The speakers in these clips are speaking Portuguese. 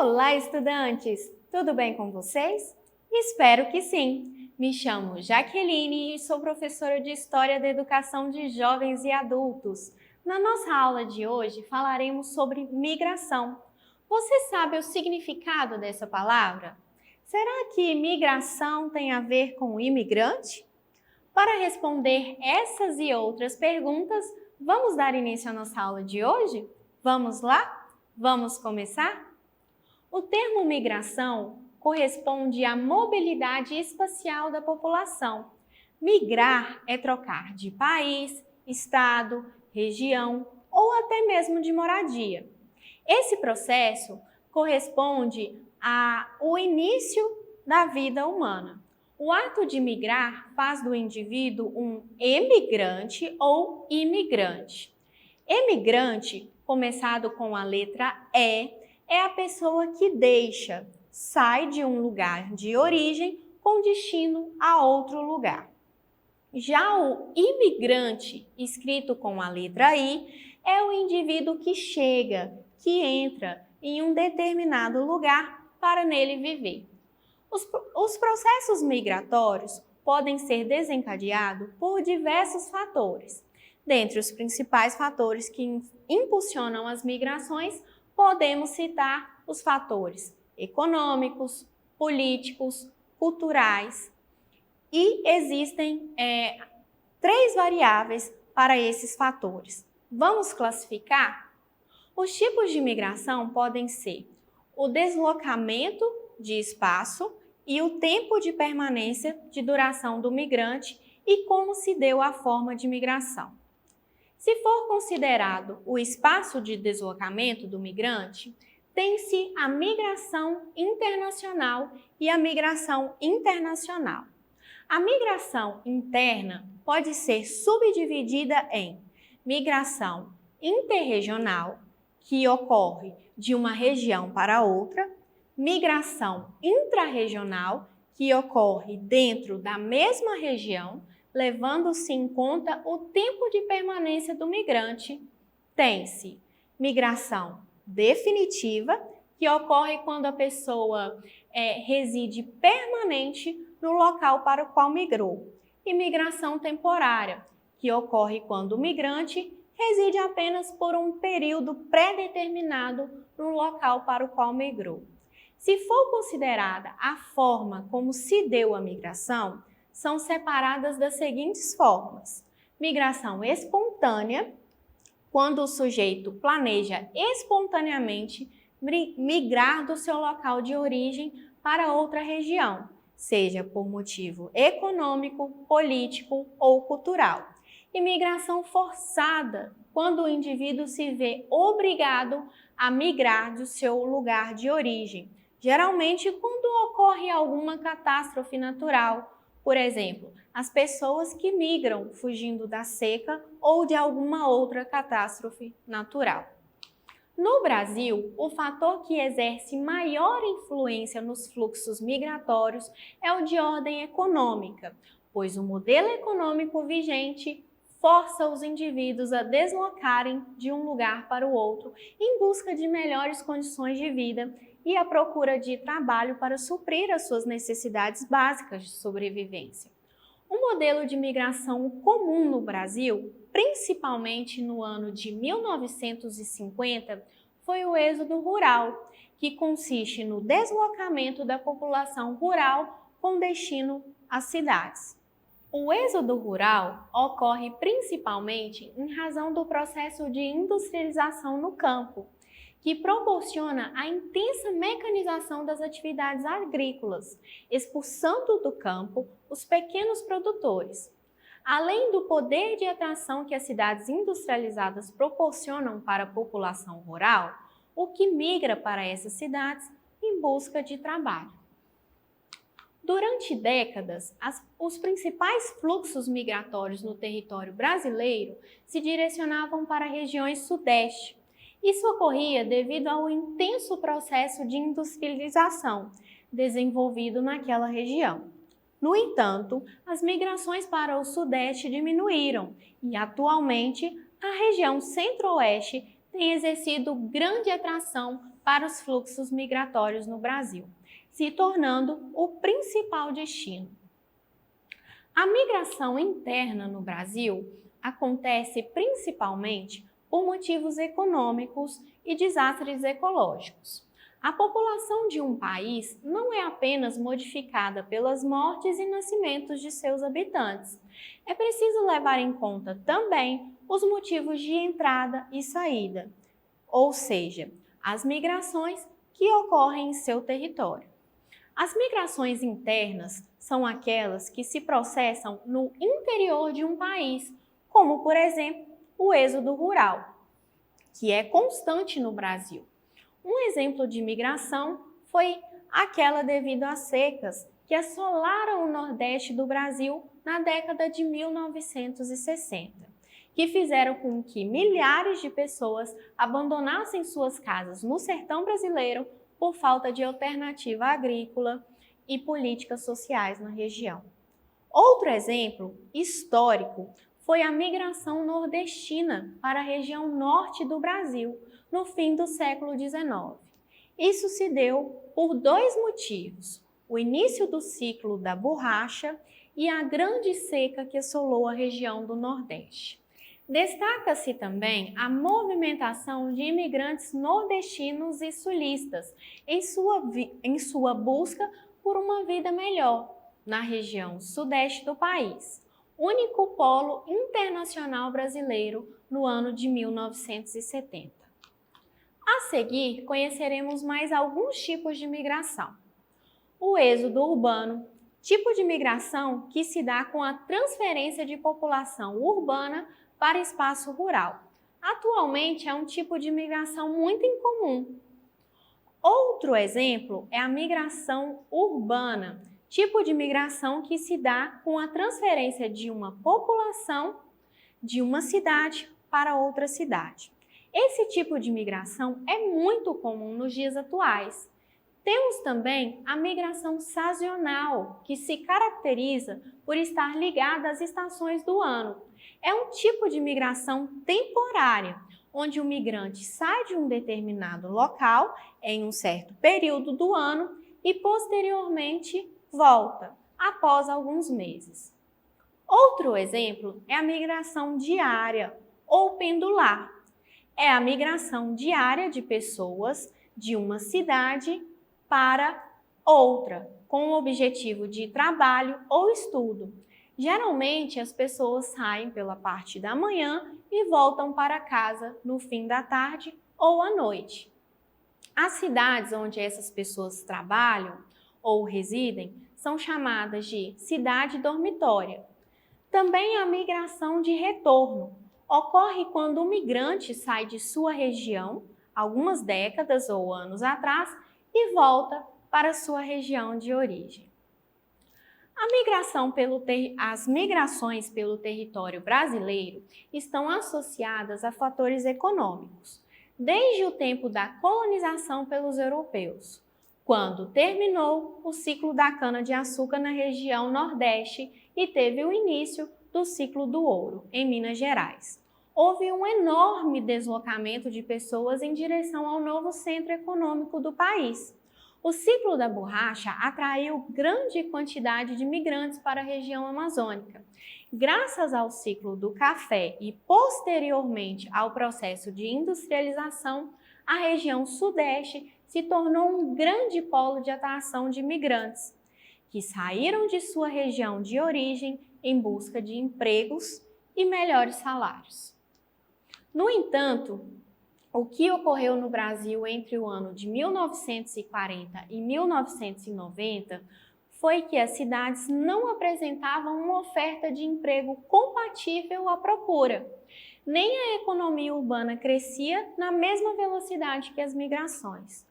Olá, estudantes! Tudo bem com vocês? Espero que sim! Me chamo Jaqueline e sou professora de História da Educação de Jovens e Adultos. Na nossa aula de hoje falaremos sobre migração. Você sabe o significado dessa palavra? Será que migração tem a ver com imigrante? Para responder essas e outras perguntas, vamos dar início à nossa aula de hoje? Vamos lá? Vamos começar? O termo migração corresponde à mobilidade espacial da população. Migrar é trocar de país, estado, região ou até mesmo de moradia. Esse processo corresponde ao início da vida humana. O ato de migrar faz do indivíduo um emigrante ou imigrante. Emigrante, começado com a letra E, é a pessoa que deixa, sai de um lugar de origem com destino a outro lugar. Já o imigrante, escrito com a letra I, é o indivíduo que chega, que entra em um determinado lugar para nele viver. Os processos migratórios podem ser desencadeados por diversos fatores. Dentre os principais fatores que impulsionam as migrações, podemos citar os fatores econômicos, políticos, culturais e existem 3 variáveis para esses fatores. Vamos classificar? Os tipos de migração podem ser o deslocamento de espaço e o tempo de permanência de duração do migrante e como se deu a forma de migração. Se for considerado o espaço de deslocamento do migrante, tem-se a migração internacional e a migração internacional. A migração interna pode ser subdividida em migração interregional, que ocorre de uma região para outra, migração intrarregional, que ocorre dentro da mesma região, levando-se em conta o tempo de permanência do migrante. Tem-se migração definitiva, que ocorre quando a pessoa reside permanente no local para o qual migrou, e migração temporária, que ocorre quando o migrante reside apenas por um período pré-determinado no local para o qual migrou. Se for considerada a forma como se deu a migração, são separadas das seguintes formas: migração espontânea, quando o sujeito planeja espontaneamente migrar do seu local de origem para outra região, seja por motivo econômico, político ou cultural. E migração forçada, quando o indivíduo se vê obrigado a migrar do seu lugar de origem, geralmente quando ocorre alguma catástrofe natural. Por exemplo, as pessoas que migram fugindo da seca ou de alguma outra catástrofe natural. No Brasil, o fator que exerce maior influência nos fluxos migratórios é o de ordem econômica, pois o modelo econômico vigente força os indivíduos a deslocarem de um lugar para o outro em busca de melhores condições de vida e a procura de trabalho para suprir as suas necessidades básicas de sobrevivência. O modelo de migração comum no Brasil, principalmente no ano de 1950, foi o êxodo rural, que consiste no deslocamento da população rural com destino às cidades. O êxodo rural ocorre principalmente em razão do processo de industrialização no campo, que proporciona a intensa mecanização das atividades agrícolas, expulsando do campo os pequenos produtores. Além do poder de atração que as cidades industrializadas proporcionam para a população rural, o que migra para essas cidades em busca de trabalho. Durante décadas, os principais fluxos migratórios no território brasileiro se direcionavam para regiões sudeste. Isso ocorria devido ao intenso processo de industrialização desenvolvido naquela região. No entanto, as migrações para o Sudeste diminuíram e, atualmente, a região Centro-Oeste tem exercido grande atração para os fluxos migratórios no Brasil, se tornando o principal destino. A migração interna no Brasil acontece principalmente por motivos econômicos e desastres ecológicos. A população de um país não é apenas modificada pelas mortes e nascimentos de seus habitantes. É preciso levar em conta também os motivos de entrada e saída, ou seja, as migrações que ocorrem em seu território. As migrações internas são aquelas que se processam no interior de um país, como, por exemplo, o êxodo rural, que é constante no Brasil. Um exemplo de migração foi aquela devido às secas que assolaram o Nordeste do Brasil na década de 1960, que fizeram com que milhares de pessoas abandonassem suas casas no sertão brasileiro por falta de alternativa agrícola e políticas sociais na região. Outro exemplo histórico foi a migração nordestina para a região norte do Brasil, no fim do século XIX. Isso se deu por dois motivos: o início do ciclo da borracha e a grande seca que assolou a região do Nordeste. Destaca-se também a movimentação de imigrantes nordestinos e sulistas em sua busca por uma vida melhor na região sudeste do país, único polo internacional brasileiro no ano de 1970. A seguir, conheceremos mais alguns tipos de migração. O êxodo urbano, tipo de migração que se dá com a transferência de população urbana para espaço rural. Atualmente é um tipo de migração muito incomum. Outro exemplo é a migração urbana, tipo de migração que se dá com a transferência de uma população de uma cidade para outra cidade. Esse tipo de migração é muito comum nos dias atuais. Temos também a migração sazonal, que se caracteriza por estar ligada às estações do ano. É um tipo de migração temporária, onde o migrante sai de um determinado local em um certo período do ano e posteriormente volta, após alguns meses. Outro exemplo é a migração diária ou pendular. É a migração diária de pessoas de uma cidade para outra, com o objetivo de trabalho ou estudo. Geralmente, as pessoas saem pela parte da manhã e voltam para casa no fim da tarde ou à noite. As cidades onde essas pessoas trabalham ou residem são chamadas de cidade dormitória. Também a migração de retorno ocorre quando o migrante sai de sua região, algumas décadas ou anos atrás, e volta para sua região de origem. As migrações pelo território brasileiro estão associadas a fatores econômicos, desde o tempo da colonização pelos europeus, quando terminou o ciclo da cana-de-açúcar na região Nordeste e teve o início do ciclo do ouro, em Minas Gerais. Houve um enorme deslocamento de pessoas em direção ao novo centro econômico do país. O ciclo da borracha atraiu grande quantidade de migrantes para a região amazônica. Graças ao ciclo do café e, posteriormente, ao processo de industrialização, a região sudeste se tornou um grande polo de atração de imigrantes, que saíram de sua região de origem em busca de empregos e melhores salários. No entanto, o que ocorreu no Brasil entre o ano de 1940 e 1990 foi que as cidades não apresentavam uma oferta de emprego compatível à procura. Nem a economia urbana crescia na mesma velocidade que as migrações.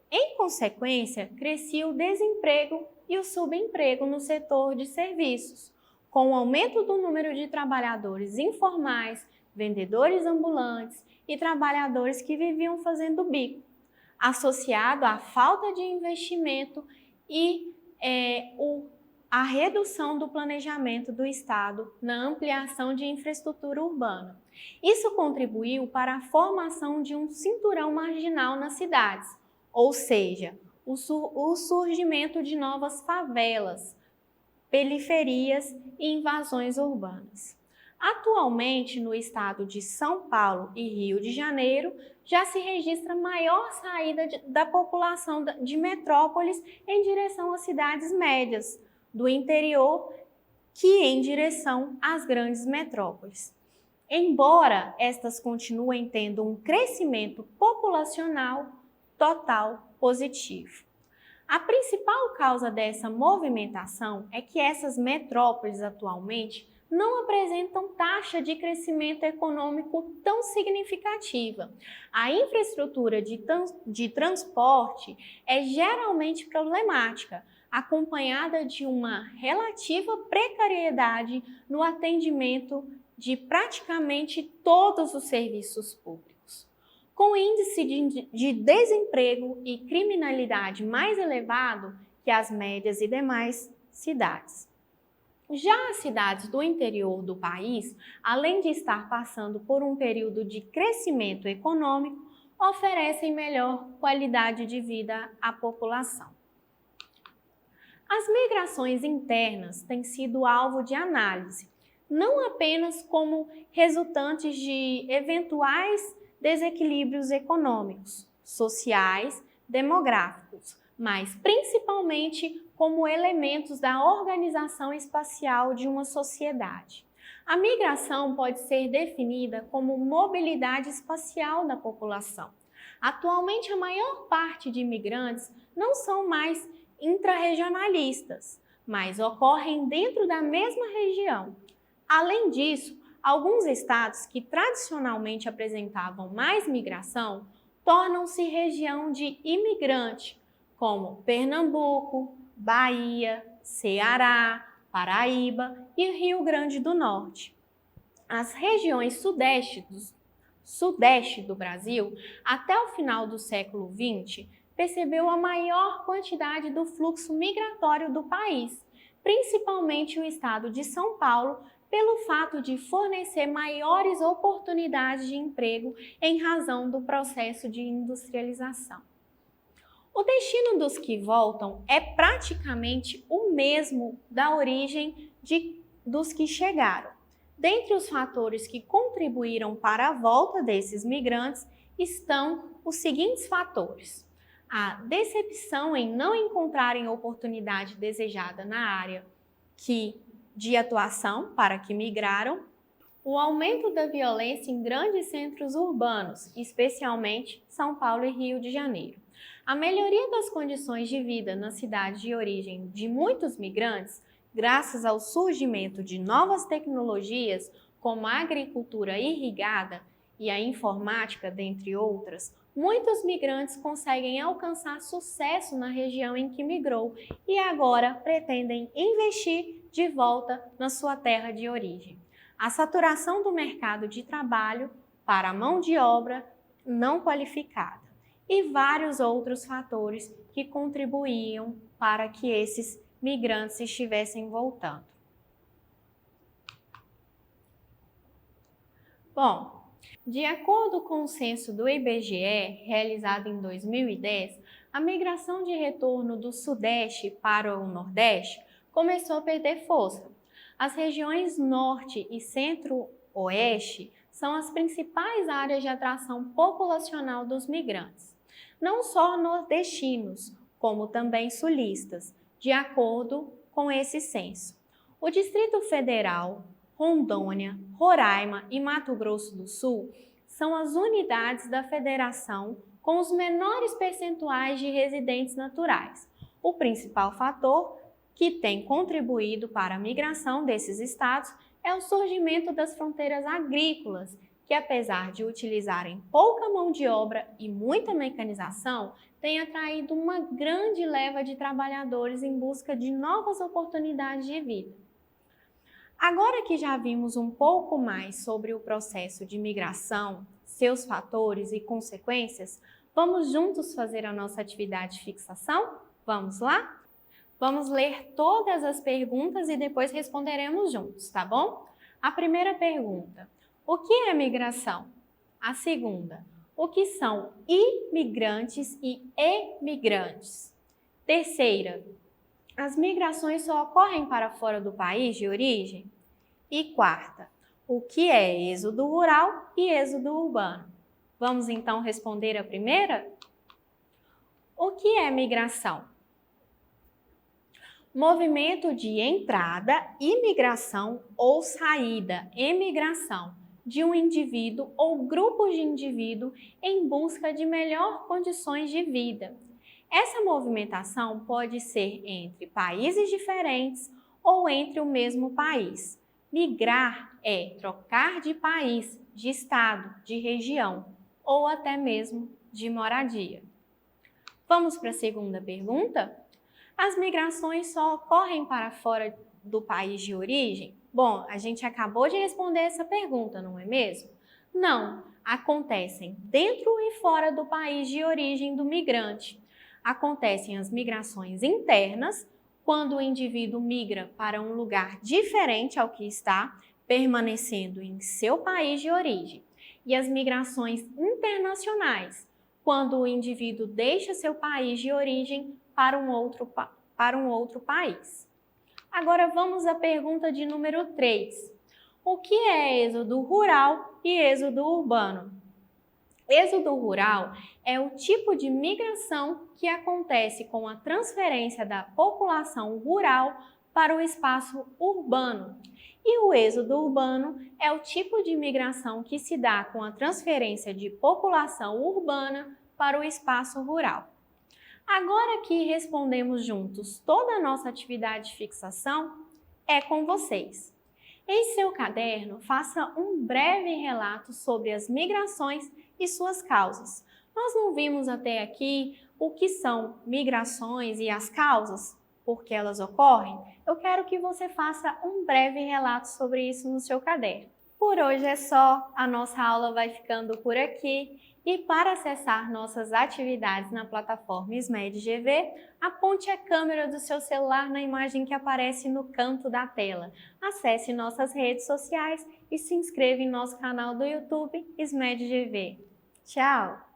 Em consequência, crescia o desemprego e o subemprego no setor de serviços, com o aumento do número de trabalhadores informais, vendedores ambulantes e trabalhadores que viviam fazendo bico, associado à falta de investimento e o a redução do planejamento do Estado na ampliação de infraestrutura urbana. Isso contribuiu para a formação de um cinturão marginal nas cidades, ou seja, o surgimento de novas favelas, periferias e invasões urbanas. Atualmente, no estado de São Paulo e Rio de Janeiro, já se registra maior saída da população de metrópoles em direção às cidades médias do interior que em direção às grandes metrópoles. Embora estas continuem tendo um crescimento populacional total positivo. A principal causa dessa movimentação é que essas metrópoles atualmente não apresentam taxa de crescimento econômico tão significativa. A infraestrutura de transporte é geralmente problemática, acompanhada de uma relativa precariedade no atendimento de praticamente todos os serviços públicos. Com índice de desemprego e criminalidade mais elevado que as médias e demais cidades. Já as cidades do interior do país, além de estar passando por um período de crescimento econômico, oferecem melhor qualidade de vida à população. As migrações internas têm sido alvo de análise, não apenas como resultantes de eventuais desequilíbrios econômicos, sociais, demográficos, mas principalmente como elementos da organização espacial de uma sociedade. A migração pode ser definida como mobilidade espacial da população. Atualmente, a maior parte de imigrantes não são mais intrarregionalistas, mas ocorrem dentro da mesma região. Além disso, alguns estados que tradicionalmente apresentavam mais migração tornam-se região de imigrante, como Pernambuco, Bahia, Ceará, Paraíba e Rio Grande do Norte. As regiões sudeste do Brasil, até o final do século XX, percebeu a maior quantidade do fluxo migratório do país, principalmente o estado de São Paulo, pelo fato de fornecer maiores oportunidades de emprego em razão do processo de industrialização. O destino dos que voltam é praticamente o mesmo da origem dos que chegaram. Dentre os fatores que contribuíram para a volta desses migrantes estão os seguintes fatores: a decepção em não encontrarem oportunidade desejada na área de atuação para que migraram, o aumento da violência em grandes centros urbanos, especialmente São Paulo e Rio de Janeiro. A melhoria das condições de vida na cidade de origem de muitos migrantes, graças ao surgimento de novas tecnologias como a agricultura irrigada e a informática, dentre outras, muitos migrantes conseguem alcançar sucesso na região em que migrou e agora pretendem investir de volta na sua terra de origem. A saturação do mercado de trabalho para a mão de obra não qualificada e vários outros fatores que contribuíam para que esses migrantes estivessem voltando. Bom, de acordo com o censo do IBGE, realizado em 2010, a migração de retorno do Sudeste para o Nordeste começou a perder força. As regiões Norte e Centro-Oeste são as principais áreas de atração populacional dos migrantes, não só nordestinos, como também sulistas, de acordo com esse censo. O Distrito Federal, Rondônia, Roraima e Mato Grosso do Sul são as unidades da federação com os menores percentuais de residentes naturais. O principal fator que tem contribuído para a migração desses estados é o surgimento das fronteiras agrícolas, que apesar de utilizarem pouca mão de obra e muita mecanização, têm atraído uma grande leva de trabalhadores em busca de novas oportunidades de vida. Agora que já vimos um pouco mais sobre o processo de migração, seus fatores e consequências, vamos juntos fazer a nossa atividade de fixação? Vamos lá? Vamos ler todas as perguntas e depois responderemos juntos, tá bom? A primeira pergunta: o que é migração? A segunda: o que são imigrantes e emigrantes? Terceira: as migrações só ocorrem para fora do país de origem? E quarta: o que é êxodo rural e êxodo urbano? Vamos então responder a primeira? O que é migração? Movimento de entrada, imigração ou saída, emigração, de um indivíduo ou grupo de indivíduos em busca de melhores condições de vida. Essa movimentação pode ser entre países diferentes ou entre o mesmo país. Migrar é trocar de país, de estado, de região ou até mesmo de moradia. Vamos para a segunda pergunta? As migrações só ocorrem para fora do país de origem? Bom, a gente acabou de responder essa pergunta, não é mesmo? Não, acontecem dentro e fora do país de origem do migrante. Acontecem as migrações internas, quando o indivíduo migra para um lugar diferente ao que está, permanecendo em seu país de origem. E as migrações internacionais, quando o indivíduo deixa seu país de origem para um outro país. Agora vamos à pergunta de número 3. O que é êxodo rural e êxodo urbano? Êxodo rural é o tipo de migração que acontece com a transferência da população rural para o espaço urbano. E o êxodo urbano é o tipo de migração que se dá com a transferência de população urbana para o espaço rural. Agora que respondemos juntos toda a nossa atividade de fixação, é com vocês. Em seu caderno, faça um breve relato sobre as migrações e suas causas. Nós não vimos até aqui o que são migrações e as causas, por que elas ocorrem? Eu quero que você faça um breve relato sobre isso no seu caderno. Por hoje é só, a nossa aula vai ficando por aqui. E para acessar nossas atividades na plataforma SMED-GV, aponte a câmera do seu celular na imagem que aparece no canto da tela. Acesse nossas redes sociais e se inscreva em nosso canal do YouTube SMED-GV. Tchau!